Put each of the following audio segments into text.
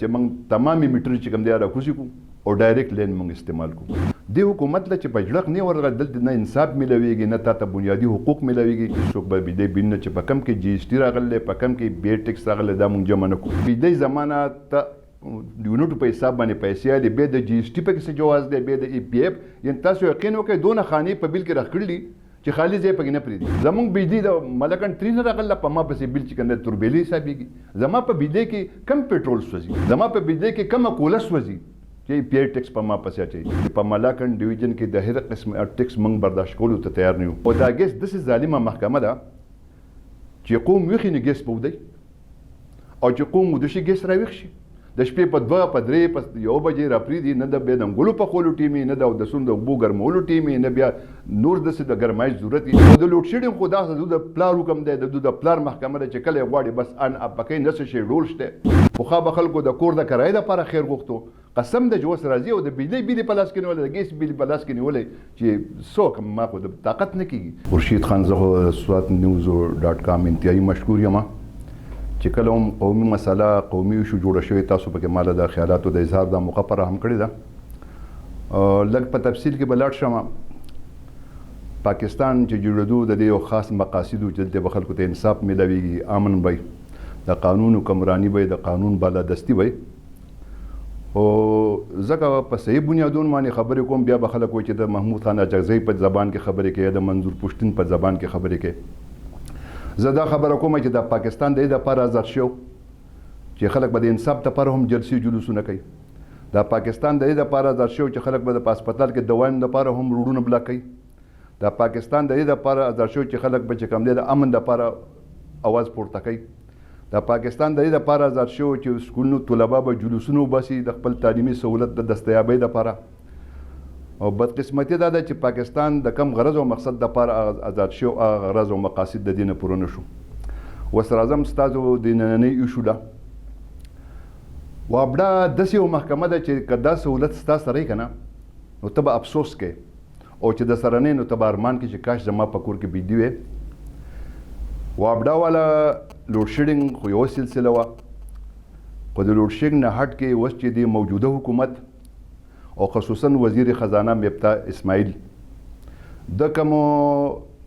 چې موږ تمامي میټر چې کوم دی راکوزي کو او ډایرکټ لین موږ استعمال کو دی حکومت له چې بجړق نه ورغله دلته نه انصاف ملويږي نه تا ته بنیادی حقوق ملويږي څوک به بيدې بین چې په کم کې جی اس ټي راغله په کم کې بي ټیکس راغله دا موږ جمع نه کو بيدې زمانہ ته یونټ په حساب باندې پیسې علي به د جی اس ټي په کې څه جواز دی به د ای پی اف یعنی تاسو یقین وکړئ دونه خاني په بیل کې راخړلي چې خالي ځای پکې نه پریدي زمونږ بجلی د ملکن ترین راغله په ما پسې بیل چې کنده توربېلي حسابېږي زما په بجلی کې کم پېټرول سوځي زما په بجلی کې کم کوله سوځي چې پی ټیکس په ما پسې اچي په ملکن ډیویژن کې د هر قسم ټیکس موږ برداشت کولو ته تیار نه یو او دا ګیس داسې ظالمه محکمه ده چې قوم ویښي نه ګیس په ودی او چې قوم ودشي ګیس راویښ شي د شپې په 2 په 3 په 1 بجې راپریدي نه د بیا د انګلو په خولو ټیمي نه د اودسون د اوبو ګرمولو ټیمي نه بیا نور داسې د ګرمایش ضرورت وي او د لوډ شیډینګ خو داسې د پلار حکم دی د پلار محکمه ده چې کله یې غواړي بس ان پکې نه څه شی ډول شته پخوا به خلکو د کور د کرایې دپاره خیر غوښتو قسم د چې اوس راځي او د بجلۍ بیلې په لاس کې نیولی د ګیس بیلې په لاس کې نیولی چې څوک ما خو د طاقت نه کېږي خورشید خان زه خو سوات نیوز ډاټ کام انتهایي مشکور یم چې کله هم قومي مسله قومي ایشو جوړه شوې تاسو پکې ماله د خیالاتو د اظهار د موقع پر هم کړې ده لږ په تفصیل کې به لاړ شم پاکستان چې جوړېدو د دې یو خاص مقاصدو چې دلته به خلکو ته انصاف میلاویږي امن به د قانون حکمراني به د قانون بالادستي به او ځکه په صحیح بنیادونو باندې خبرې کوم بیا به خلک وایي چې د محمود خان اجزۍ په زبان کې خبرې کوي د منظور پښتون په زبان کې خبرې کوي زه دا خبره کوم چې د پاکستان د لپاره آزاد شو چې خلک به د انصاف لپاره هم جلسې جلوسونه کوي د پاکستان د لپاره آزاد شو چې خلک به د هسپتال کې دوايانو لپاره هم روډونه بلاک کوي د پاکستان د لپاره آزاد شو چې خلک به چې کم دی د امن لپاره اواز پورته کوي د پاکستان د لپاره آزاد شو چې سکولونو طلبه به جلوسونه وباسي د خپل تعلیمي سہولت د دستیابۍ لپاره او بدقسمتي دا ده چې پاکستان د کم غرض او مقصد لپاره آزاد شو غرض او مقاصد د دین پوره نشو وسر اعظم ستاسو د نننۍ ایشو ده وابدا داسې یو محکمه ده چې که دا سهولت ستا سره یې که نه نو ته به افسوس کوې او چې د سره نه نو ته به ارمان کې چې کاش زما په کور کې بجلي وې وابدا والا لوډ شیډینګ خو یوه سلسله وه خو د لوډ شیډینګ نه هټ کې اوس چې د موجوده حکومت او خصوصا وزیر خزانه مفتاح اسماعیل د کومو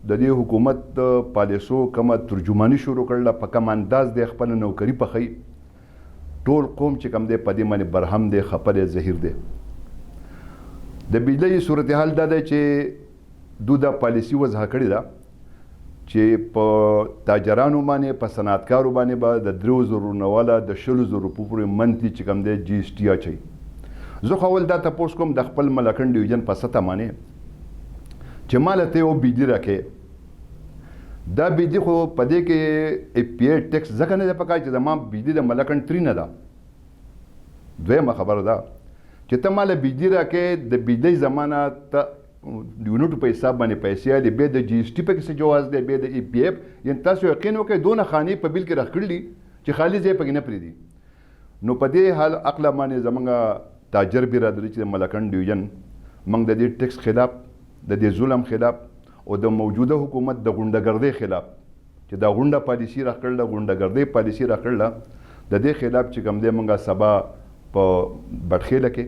د دې حکومت د پالیسو کومه ترجماني شروع کړله په کوم انداز د خپل نوکری پخی ټول قوم چې کوم دی په دې باندې برهم دی خپه دی زهیر دی د بجلۍ صورتحال دا دی چې دو دا پالیسي وضع کړې ده چې په تاجرانو باندې په صنعتکارو باندې به د 3000 نه والا د 100,000 پورې منتلي چې کوم دی جی اس ټي اچوي زه خو اول دا تپوس کوم د خپل ملکن ډیویژن په سطح باندې چې ماله ته یو بجلي راکې دا بجلي خو په دې کې ای پی اې ټیکس ځکه نه دی پکار چې زما بجلي د ملکن ترې نه ده دویمه خبره ده چې ته ماله بجلي راکې د بجلۍ زمانه ته یونټو په حساب باندې پیسې علي بیا د جی اس ټي په کې څه جواز دی بیا د ای پی اف یعنی تاسو یقین وکړئ دونه خانې په بیل کې راخړلي چې خالي ځای پکې نه پرېږدي نو په دې حال عقله باندې زمونږ تاجر برادري چې د ملکن ډیویژن موږ د دې ټیکس خلاف د دې ظلم خلاف او د موجوده حکومت د غونډهګردۍ خلاف چې دا غونډه پالیسي راکړله غونډهګردۍ پالیسي راکړله د دې خلاف چې کوم دی موږ سبا په بټخیله کې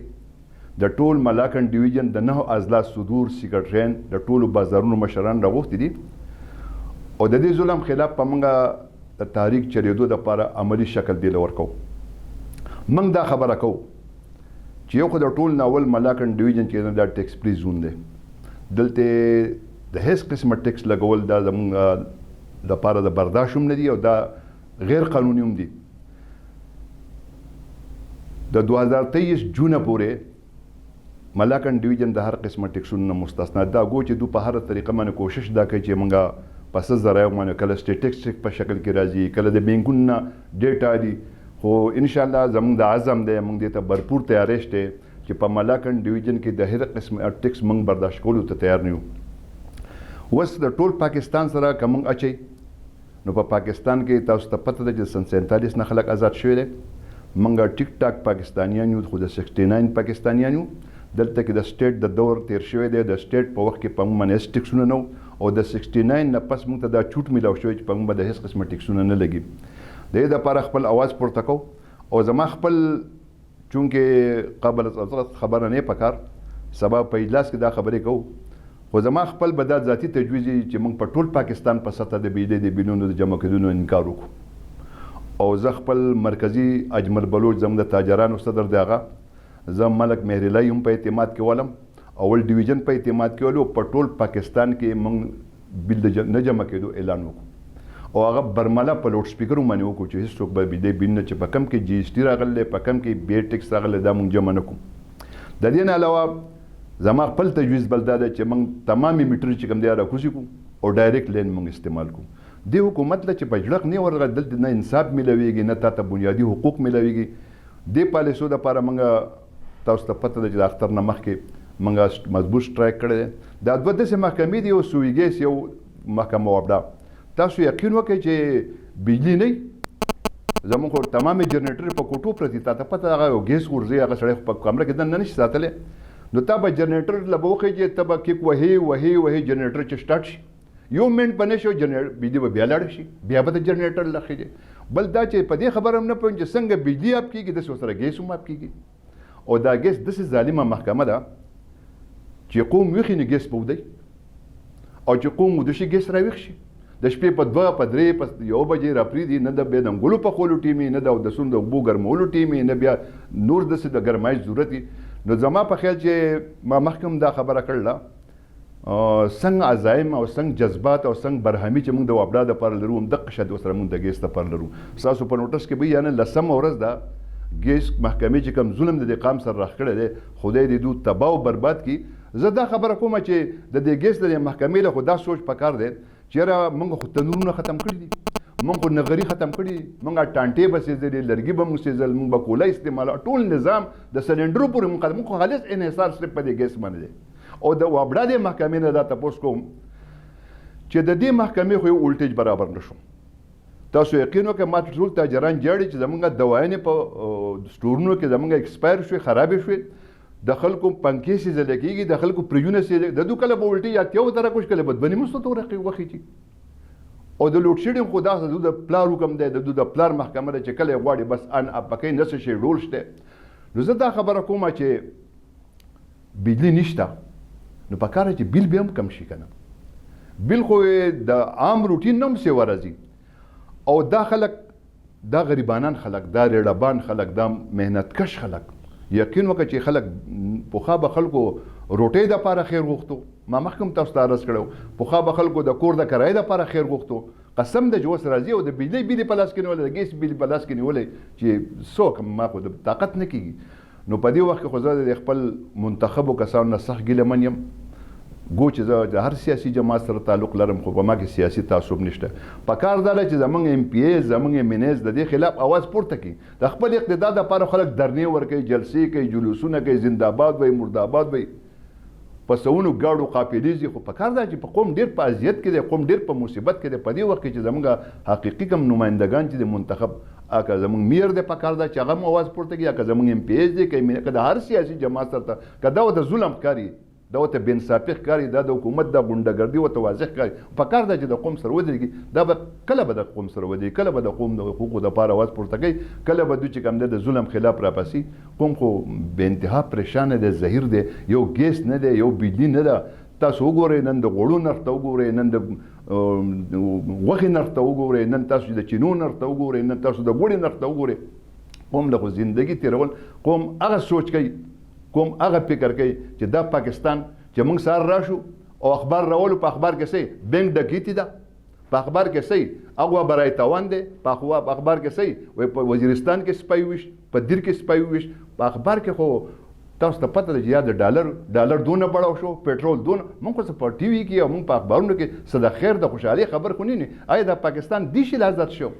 د ټول ملکن ډیویژن د 9 اضلاع صدور سیکرټریان د ټولو بازارونو مشران راغوښتي دي او د دې ظلم خلاف په موږ د تحریک چلېدو دپاره عملي شکل دی ورکو موږ دا خبره کوو چې یو خو د ټول ناول ملاکن ډیویژن چې دا ټیکس فری زون دی دلته د هیڅ قسمه ټیکس لګول دا زموږ دپاره د برداشت هم نه دي او دا غیر قانوني هم دي د 2023 جونه پورې ملاکن ډیویژن د هر قسمه ټیکسونو نه مستثنا دا ګو چې دو په هر طریقه باندې کوشش دا کوي چې موږ په څه ذرایعو باندې کله سټیټ ټیکس په شکل کې راځي کله د بینکونو نه ډیټا دي خو ان شاء الله زموږ د عزم دی موږ دې ته بھرپور تیاری شته چې په ملاکن ډیویژن کې د هر قسم ټیکس موږ برداشت کولو ته تیار نه یو اوس د ټول پاکستان سره که موږ اچئ نو په پاکستان کې تاسو ته پته ده چې سن 47 نه خلک آزاد شوي دي موږ ټیک ټاک پاکستانیان یو خو د 69 پاکستانیان یو دلته کې د سټیټ د دور تیر شوی دی د سټیټ په وخت کې په موږ باندې ټیکسونه نه او د 69 نه پس موږ ته دا چوټ میلاو شوی چې په موږ باندې هیڅ قسمه ټیکسونه نه لګي د دې لپاره خپل اواز پورته کو او زما خپل چونکې قبل خبره نه پکار سبا په اجلاس کې دا خبرې کوو خو زما خپل به دا ذاتي تجویز چې موږ په ټول پاکستان په سطح د بجلی د بلونو د جمع کېدونو انکار وکړو او زه خپل مرکزي اجمل بلوچ زموږ د تاجرانو صدر دی هغه زه ملک مهرلای هم په اعتماد کې ولم اول ډیویژن په اعتماد کې ولو په ټول پاکستان کې موږ بل نه جمع کېدو اعلان وکړو او هغه برمله په لوډ سپیکر باندې وکړو چې هیڅوک به بجلی بل نه چې په کم کې جی ایس ټي راغلی په کم کې بی ټیکس راغلی دا موږ جمع نه کوو د دې نه علاوه زما خپل تجویز بل دا دی چې موږ تمامي میټر چې کوم دی راکوزي کړو او ډایرکټ لین موږ استعمال کوو دې حکومت له چې په جړق نه ورغی دلته نه انصاف میلاویږي نه تاته بنیادي حقوق میلاویږي دې پالیسو دپاره موږ تاسو ته پته ده چې د اختر نه مخکې موږ مضبوط سټرایک کړی دی دا دوه داسې محکمې دي یو سویګیس یو محکمه وابډا تاسو یقین وکړئ چې بجلی نه زموږ خو تمامې جنریټر په کوټو پرتې تا ته پته هغه یو ګیس غورځي هغه سړی په کمره کې دننه نشي ساتلی نو تا به جنریټر له به وښیي چې ته به کیک وهې جنریټر چې سټارټ شي یو منټ به نه شي بجلی به بیا لاړه شي بیا به د جنریټر له خېږي بل دا چې په دې خبره هم نه پوهېږم چې څنګه بجلی اپ کېږي داسې ورسره ګیس هم اپ کېږي او دا ګیس داسې ظالمه محکمه ده چې قوم ویښي نو ګیس به ودی او چې قوم وده شي ګیس راویښ شي د شپې په 2 په 3 په 1 بجې راپرېږدي نه د بیا د انګلو پخولو ټیم نه د اودسونو د اوبو ګرمولو ټیم نه بیا نور داسې د ګرمایش ضرورت نو زما په خیال چې ما مخکې هم دا خبره کړله څنګه عزایم او څنګه جذبات او څنګه برهمي چې موږ د وابډا دپاره لرو همدقه شاید ورسره موږ د ګیس دپاره لرو ستاسو په نوټس کې به یعنې 10مه ورځ ده ګیس محکمې چې کوم ظلم د دې قام سره راخ کړی دی خدای دې دوی تباه او برباد کړي زه دا خبره کومه چې د دې ګیس د محکمې له خو دا سوچ پکار دی چېرې موږ خو تنورونه ختم کړي دي موږ خو نغري ختم کړي دي موږ ټانټې به سېځلې لرګي به موږ سېځل موږ به کوله استعمال ټول نظام د سلنډرو پورې موږ خو خالص انحصار صرف په دې ګیس باندې دی او د وابډا د محکمې نه دا تپوس کوم چې د دې محکمې خو یو ولټیج برابر نه شو تاسو یقین وکړئ ما ټول تاجران جاړي چې زموږ دوايانې په سټورونو کې زموږ ایکسپایر شوې خرابې شوې د خلکو پنکې سېځل کېږي د خلکو پریونه سېځل د دوی کله به ولټي یاتیو تره کوش کله بدبني مستو تو رقي وخی چی او د لوډ شیډینګ خو دا د پلار حکم دی د پلار محکمه ده چې کله غواړي بس ان پکې نه څه شي رول شته نو زه دا خبره کوم چې بجلی نشته نو پکاره چې بیل به هم کم شي کنه بیل خو د عام روټین نوم سي ورزي او دا خلک دا غریبانان خلک دا ریډبان خلک دا مهنت کش خلک یقین وکړه چې خلک پخوا به خلکو روټۍ دپاره خیر غوښتو ما مخکې تاسو ته عرض کړی پخوا به خلکو د کور د کرایې دپاره خیر غوښتو قسم د چې اوس راځي او د بجلی بیلې په لاس کې نیولی د ګیس بیلې په لاس کې نیولی چې څوک ما خو د طاقت نه کېږي نو په دې وخت کې خو زه د خپل منتخبو کسانو نه سخت ګیله من یم ګو چې زه د هر سیاسي جماعت سره تعلق لرم خو په ما کې سیاسي تعصب نشته پکار دا ده چې زموږ ایم پی ایز زموږ ایم ان ایز د دې خلاف اواز پورته کړي د خپل اقتدار دپاره خلک درنې ورکوي جلسې کوي جلوسونه کوي زنده‌باد وایي مرده‌باد وایي په سوونو ګاډو قافلې ځي خو پکار ده چې په قوم ډېر په اذیت کې دی قوم ډېر په مصیبت کې دی په دې وخت کې چې زموږ حقیقي کوم نمایندګان چې د منتخب که زموږ میر دی پکار ده چې هغه هم اواز پورته کړي که زموږ ایم پی ایز دی که د هر سیاسي جماعت سره که دا د ظلم ښکاري دا ورته بې انصافي ښکاري دا د حکومت د غونډهګردي ورته واضح ښکاري پکار ده چې د قوم سره ودرېږي دا به کله به د قوم سره ودرېږي کله به د قوم د حقوقو دپاره اواز پورته کوي کله به دوی چې کوم دی د ظلم خلاف راپاسي قوم خو بې انتها پریشانه دی زهیر دی یو ګیس نه دی یو بجلي نه ده تاسو وګورئ نن د غوړو نرخ ته وګورئ نن د غوښې نرخ ته وګورئ نن تاسو د چینو نرخ ته وګورئ نن تاسو د ګوړې نرخ ته وګورئ قوم له خو زندګي تېرول قوم هغه سوچ کوي قوم هغه فکر کوي چې دا پاکستان چې موږ سهار راشو او اخبار راولو په اخبار کې صحیح بینک ډکیتي ده په اخبار کې صحیح اغوا برای تاوان دی په اخبار کې صحیح وایي په وزیرستان کې سپی ویشت په دیر کې سپی ویشت په اخبار کې خو تاسو ته پته ده چې یا د ډالر دونه بړاو شو پټرول دونه موږ خو په ټي وي کې او موږ په اخبارونو کې څه د خیر د خوشحالۍ خبر خو نه آیا د پاکستان دې شي آزاد شو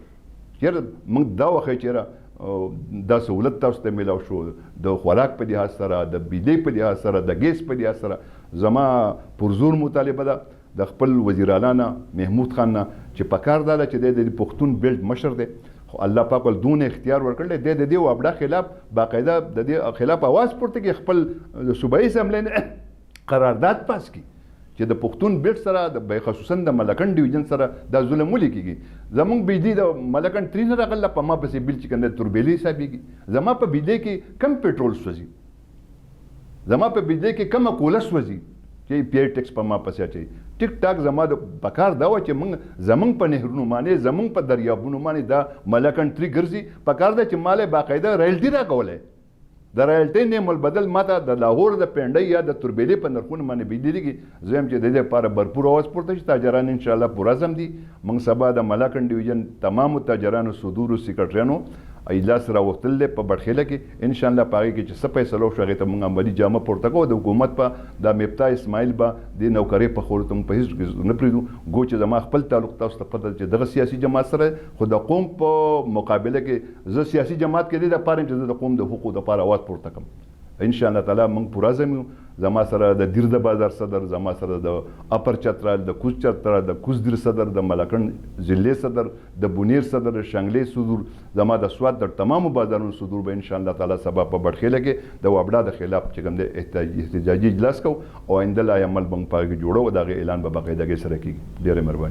چېرې موږ دا وښیو چېرې دا سهولت تاسو ته میلاو شو د خوراک په لحاظ سره د بجلی په لحاظ سره د ګیس په لحاظ سره زما پرزور مطالبه ده د خپل وزیر اعلی نه محمود خان نه چې پکار دا ده چې د پښتون بیلټ مشر دی خو الله پاک ول دون اختیار ورکړل دی د دې وابډا خلاف باقاعده د دې خلاف اواز پورته کې خپل صوبایي اسمبلی نه قرارداد پاس کی چې د پښتون بیلټ سره د خصوصا د ملکن ډیویژن سره دا ظلم ولې کېږي زمونږ بجلی د ملکن 3 نه راغله په ما پسې بیل چې کنده توربېلې حسابېږي زما په بجلی کې کم پټرول سوځي زما په بجلی کې کم کوله سوځي چې پی ټیکس په ما پسې اچي ټیک ټاک زما د پکار دا و چې موږ زمونږ په نهرونو باندې زمونږ په دریابونو باندې دا ملکن 3 ګرځي پکار دا چې مالې باقاعده رایلټي راکولی د رایلټۍ نیم البدل ماته د لاهور د پنډۍ یا د توربېلې په نرخونو باندې بجلیږي زه یم چې د دې لپاره भरपूर आवाज پورته شي تاجران انشاءالله پوره زم دي موږ سبا د ملاکن ډیویژن تمامو تاجرانو صدورو سیکرټریانو اجلاس راوستل دی په بټخیله کې انشاءالله په هغې کې چې څه فیصله وشو هغې ته موږ عملي جامه پورته کوو د حکومت په دا مفتا اسماعیل به د نوکرۍ په خولو ته موږ په هېڅ نه پرېږدو ګو چې زما خپل تعلق تاسو ته پته چې دغه سیاسي جماعت سره خو د قوم په مقابله کې زه سیاسي جماعت کې دې دپاره یم چې زه د قوم د حقوقو دپاره اواز پورته کړم ان شاء الله تعالی موږ پوره زم یو زما سره د دیر د بازار صدر زما سره د اپر چترال د کوز چترال د کوز دیر صدر د ملکن ضلع صدر د بونیر صدر د شنګلې صدور زما د سواد د تمامو بازارونو صدور به ان شاء الله تعالی سبا په بټخیله کې د وابډا د خلاف چې کوم د احتجاجي اجلاس کو او آینده لا عمل بنګ پاګه جوړو دا اعلان به باقاعدګۍ سره کیږي ډیره مهرباني